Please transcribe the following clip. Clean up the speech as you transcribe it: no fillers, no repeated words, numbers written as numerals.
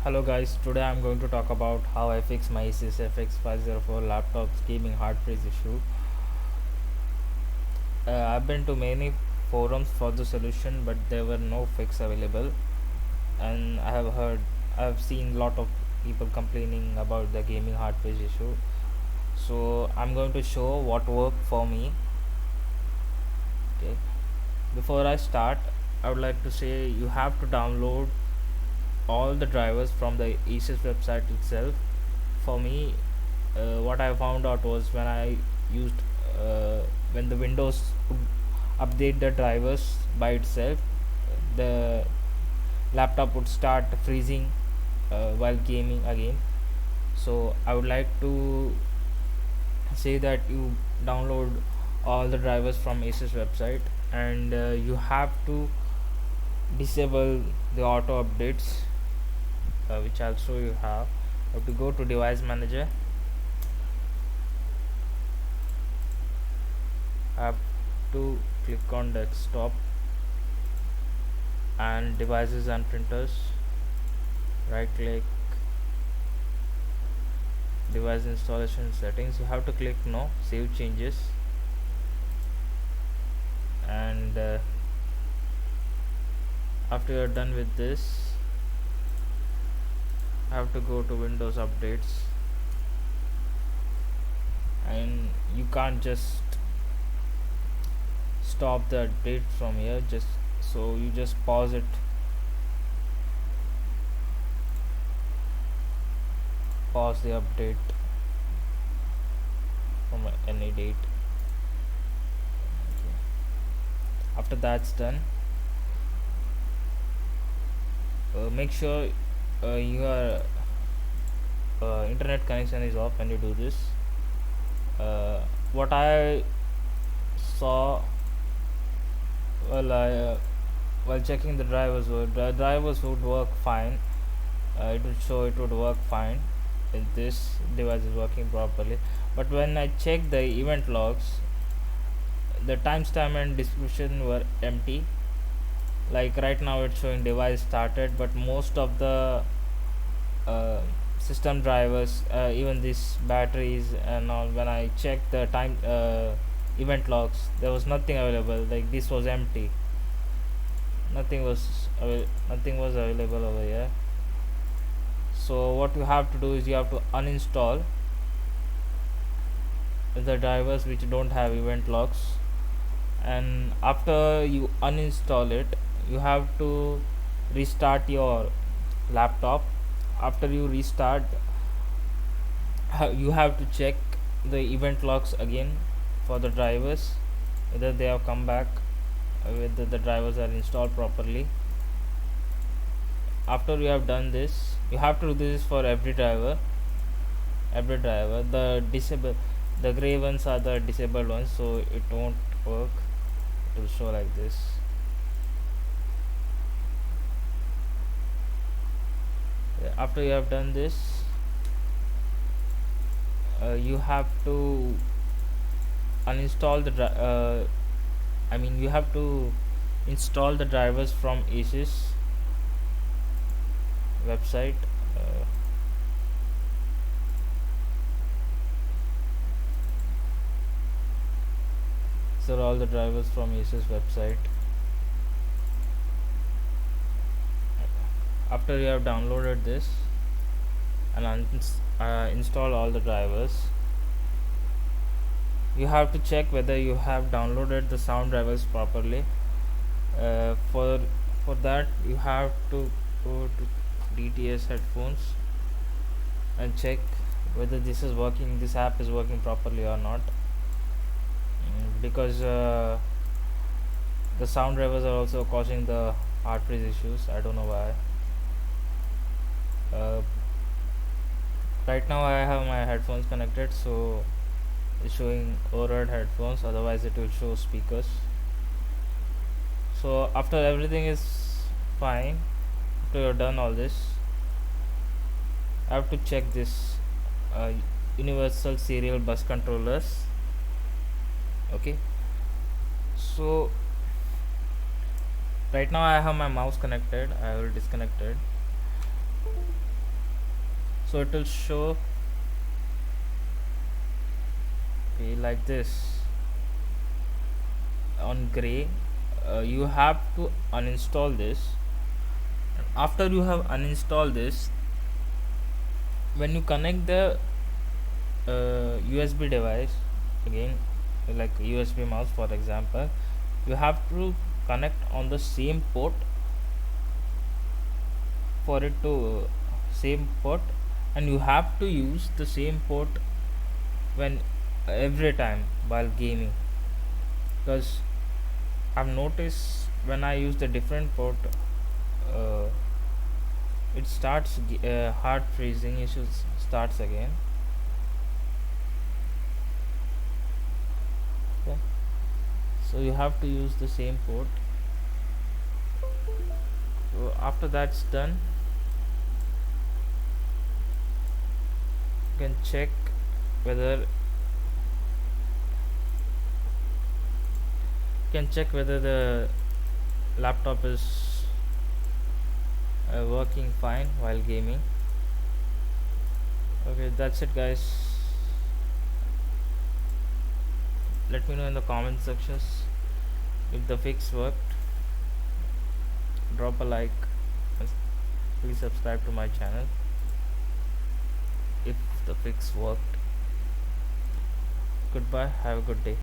Hello guys, today I'm going to talk about how I fix my Asus FX504 laptop's gaming hard freeze issue. I've been to many forums for the solution, but there were no fix available, and I've seen lot of people complaining about the gaming hard freeze issue. So I'm going to show what worked for me. Okay. Before I start, I would like to say you have to download all the drivers from the Asus website itself. For me, what I found out was used uh, when the Windows would update the drivers by itself, the laptop would start freezing while gaming again. So I would like to say that you download all the drivers from Asus website, and you have to disable the auto updates, which I'll show you how. You have to go to device manager. I have to click on desktop and devices and printers, right click, device installation settings. You have to click no, save changes, and after you're done with this, I have to go to Windows updates, and you can't just stop the update from here, you just pause it, pause the update from any date. Okay. After that's done, make sure your internet connection is off when you do this. What I saw while checking the drivers would work fine. It would show it would work fine if this device is working properly, but when I check the event logs, the timestamp and description were empty. Like right now it's showing device started, but most of the uh, system drivers, even these batteries and all, when I checked the time event logs, there was nothing available. Like this was empty, nothing was available over here. So what you have to do is you have to uninstall the drivers which don't have event logs, and after you uninstall it, you have to restart your laptop. After you restart, you have to check the event logs again for the drivers, whether they have come back, whether the drivers are installed properly. After you have done this, you have to do this for every driver. The gray ones are the disabled ones, so it won't work. It will show like this. After you have done this, you have to uninstall you have to install the drivers from Asus website. These are all the drivers from Asus website. After you have downloaded this and install all the drivers, you have to check whether you have downloaded the sound drivers properly. For that, you have to go to DTS headphones and check whether this app is working properly or not. Because the sound drivers are also causing the hard freeze issues. I don't know why. Right now I have my headphones connected, so it's showing overhead headphones, otherwise it will show speakers. So after everything is fine, after you're done all this, I have to check this uh, universal serial bus controllers. Okay, so right now I have my mouse connected. I will disconnect it. So it will show like this on gray. You have to uninstall this. After you have uninstalled this, when you connect the USB device again, like USB mouse for example, you have to connect on the same port for it to same port, and you have to use the same port when every time while gaming, because I've noticed when I use the different port, uh, it starts hard freezing issues starts again. Okay, so you have to use the same port. So after that's done, you can check whether the laptop is working fine while gaming. Okay, that's it guys. Let me know in the comment sections if the fix worked. Drop a like and please subscribe to my channel if the fix worked. Goodbye, have a good day.